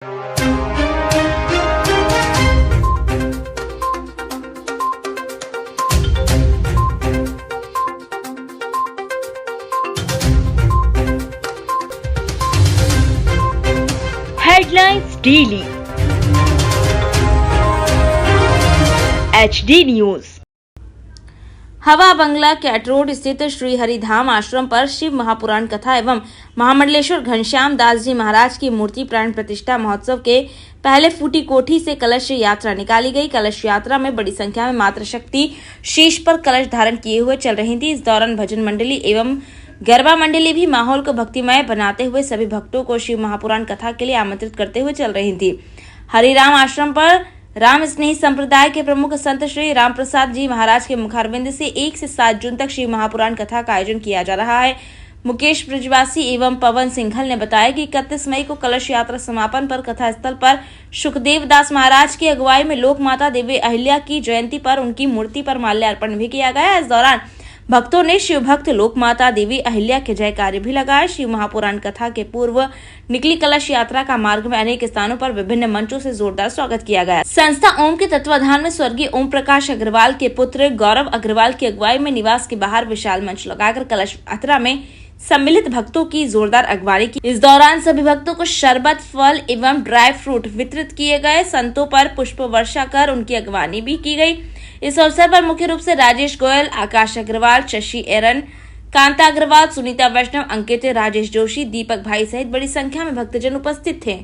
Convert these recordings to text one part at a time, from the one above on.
Headlines daily HD news. हवा बंगला cat road स्थित श्री हरिधाम आश्रम पर शिव महापुराण कथा एवं महामंडलेश्वर घनश्याम दास जी महाराज की मूर्ति प्राण प्रतिष्ठा महोत्सव के पहले फूटी कोठी से कलश यात्रा निकाली गई। कलश यात्रा में बड़ी संख्या में मातृशक्ति शीश पर कलश धारण किए हुए चल रही थी। इस दौरान भजन मंडली एवं गरबा मंडली भी माहौल को भक्तिमय बनाते हुए सभी भक्तों को शिव महापुराण कथा के लिए आमंत्रित करते हुए चल रही थी। हरिराम आश्रम पर राम स्नेही संप्रदाय के प्रमुख संत श्री राम प्रसाद जी महाराज के मुखारविंद से 1 से 7 जून तक शिव महापुराण कथा का आयोजन किया जा रहा है। मुकेश ब्रजवासी एवं पवन सिंघल ने बताया कि 31 मई को कलश यात्रा समापन पर कथा स्थल पर सुखदेव दास महाराज की अगुवाई में लोक माता देवी अहिल्या की जयंती पर उनकी मूर्ति पर माल्यार्पण भी किया गया। इस दौरान भक्तों ने शिव भक्त लोक माता देवी अहिल्या के जयकारे भी लगाए। शिव महापुराण कथा के पूर्व निकली कलश यात्रा का मार्ग में अनेक स्थानों पर विभिन्न मंचों से जोरदार स्वागत किया गया। संस्था ओम के तत्वाधान में स्वर्गीय ओम प्रकाश अग्रवाल के पुत्र गौरव अग्रवाल की अगुवाई में निवास के बाहर विशाल मंच लगाकर कलश यात्रा में सम्मिलित भक्तों की जोरदार अगवानी की। इस दौरान सभी भक्तों को शरबत, फल एवं ड्राई फ्रूट वितरित किए गए। संतों पर पुष्प वर्षा कर उनकी अगवानी भी की गई। इस अवसर पर मुख्य रूप से राजेश गोयल, आकाश अग्रवाल, शशि एरन, कांता अग्रवाल, सुनीता वैष्णव, अंकित, राजेश जोशी, दीपक भाई सहित बड़ी संख्या में भक्तजन उपस्थित थे।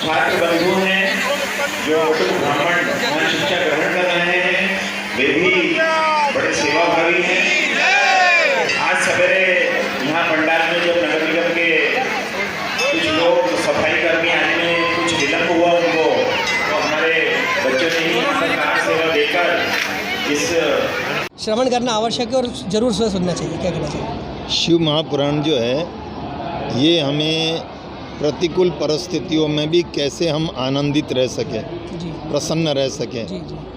छात्र बंधु हैं जो ब्राह्मण शिक्षा ग्रहण कर रहे हैं, वे भी बड़े सेवाभावी हैं। आज सवेरे यहाँ पंडाल में जब नगर निगम के कुछ लोग सफाई कर्मी आने में कुछ विलम्ब हुआ उनको, तो हमारे बच्चों ने ही सरकार सेवा देकर इस श्रवण करना आवश्यक है और जरूर उसे सुनना चाहिए। क्या कहना चाहिए? शिव महापुराण जो है ये हमें प्रतिकूल परिस्थितियों में भी कैसे हम आनंदित रह सकें, प्रसन्न रह सकें,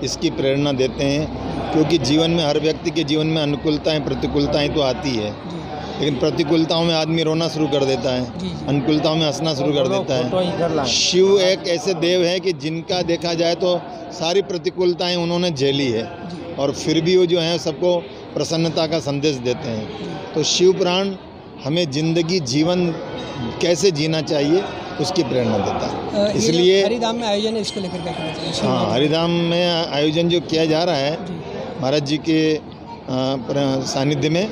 इसकी प्रेरणा देते हैं। क्योंकि जीवन में हर व्यक्ति के जीवन में अनुकूलताएं प्रतिकूलताएं तो आती है, लेकिन प्रतिकूलताओं में आदमी रोना शुरू कर देता है, अनुकूलताओं में हंसना शुरू कर देता है। शिव एक ऐसे देव है कि जिनका देखा जाए तो सारी प्रतिकूलताएं उन्होंने झेली है और फिर भी वो जो है सबको प्रसन्नता का संदेश देते हैं। तो शिव पुराण हमें जिंदगी जीवन कैसे जीना चाहिए उसकी प्रेरणा देता है। इसलिए हरिधाम में आयोजन है, इसको लेकर क्या कहना चाहिए? हाँ, हरिधाम में आयोजन जो किया जा रहा है महाराज जी के सानिध्य में,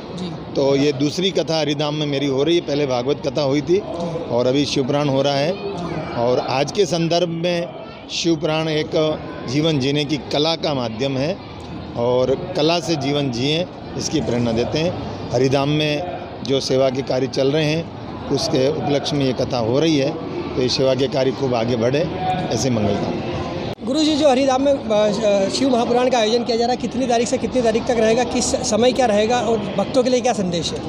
तो ये दूसरी कथा हरिधाम में मेरी हो रही है। पहले भागवत कथा हुई थी और अभी शिवपुराण हो रहा है। और आज के संदर्भ में शिवपुराण एक जीवन जीने की कला का माध्यम है और कला से जीवन जिए इसकी प्रेरणा देते हैं। हरिधाम में जो सेवा के कार्य चल रहे हैं उसके उपलक्ष्य में ये कथा हो रही है, तो ये सेवा के कार्य खूब आगे बढ़े, ऐसे मंगलता। गुरुजी, जो हरिधाम में शिव महापुराण का आयोजन किया जा रहा है, कितनी तारीख से कितनी तारीख तक रहेगा, किस समय क्या रहेगा और भक्तों के लिए क्या संदेश है?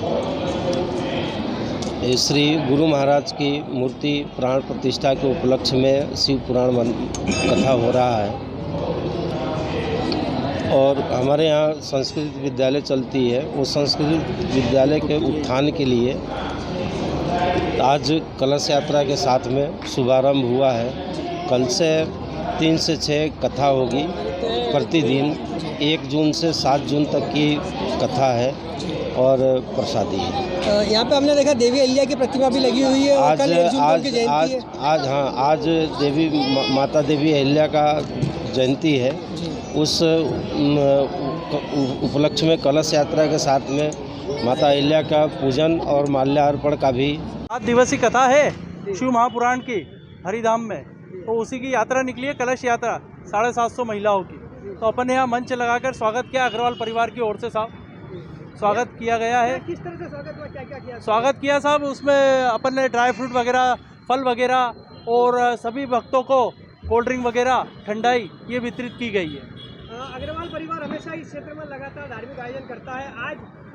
श्री गुरु महाराज की मूर्ति प्राण प्रतिष्ठा के उपलक्ष्य में शिव पुराण कथा हो रहा है और हमारे यहाँ संस्कृत विद्यालय चलती है। वो संस्कृत विद्यालय के उत्थान के लिए आज कलश यात्रा के साथ में शुभारंभ हुआ है। कल से 3 से 6 कथा होगी प्रतिदिन। 1 जून से 7 जून तक की कथा है और प्रसादी है। यहाँ पे हमने देखा देवी अहिल्या की प्रतिमा भी लगी हुई है और कल 1 जून को उनकी जयंती है। आज देवी माता देवी अहिल्या का जयंती है। उस उपलक्ष्य में कलश यात्रा के साथ में माता अहिल्या का पूजन और माल्यार्पण का भी 7 दिवसीय कथा है शिव महापुराण की हरिधाम में, तो उसी की यात्रा निकली है कलश यात्रा 750 महिलाओं की। तो अपन ने यहाँ मंच लगाकर स्वागत किया, अग्रवाल परिवार की ओर से साहब स्वागत किया गया है। किस तरह से स्वागत हुआ, क्या किया? स्वागत किया साहब, उसमें अपन ने ड्राई फ्रूट वगैरह, फल वगैरह और सभी भक्तों को कोल्ड ड्रिंक वगैरह, ठंडाई ये वितरित की गई है। अग्रवाल परिवार हमेशा इस क्षेत्र में लगातार धार्मिक आयोजन करता है।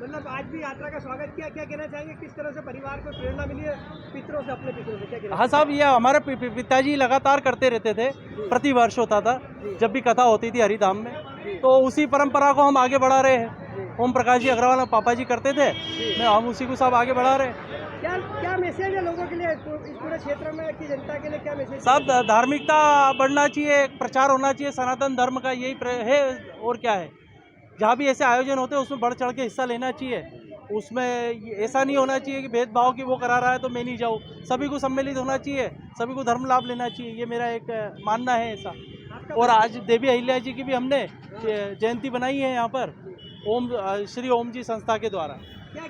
आज भी यात्रा का स्वागत किया, क्या कहना चाहेंगे? किस तरह से परिवार को प्रेरणा मिली है पितरों से, अपने पितरों से क्या कहना? हाँ साहब, ये हमारे पिताजी लगातार करते रहते थे, प्रति वर्ष होता था जब भी कथा होती थी हरिधाम में, तो उसी परंपरा को हम आगे बढ़ा रहे हैं। ओम प्रकाश जी अग्रवाल पापा जी करते थे, हम उसी को सब आगे बढ़ा रहे हैं। क्या क्या मैसेज है लोगों के लिए, इस पूरे क्षेत्र में की जनता के लिए क्या मैसेज? सब धार्मिकता बढ़ना चाहिए, प्रचार होना चाहिए सनातन धर्म का, यही है और क्या है। जहाँ भी ऐसे आयोजन होते हैं उसमें बढ़ चढ़ के हिस्सा लेना चाहिए। उसमें ऐसा नहीं होना चाहिए कि भेदभाव की वो करा रहा है तो मैं नहीं जाऊँ। सभी को सम्मिलित होना चाहिए, सभी को धर्म लाभ लेना चाहिए, ये मेरा एक मानना है ऐसा। और आज देवी अहिल्या जी की भी हमने जयंती बनाई है यहाँ पर श्री ओम जी संस्था के द्वारा।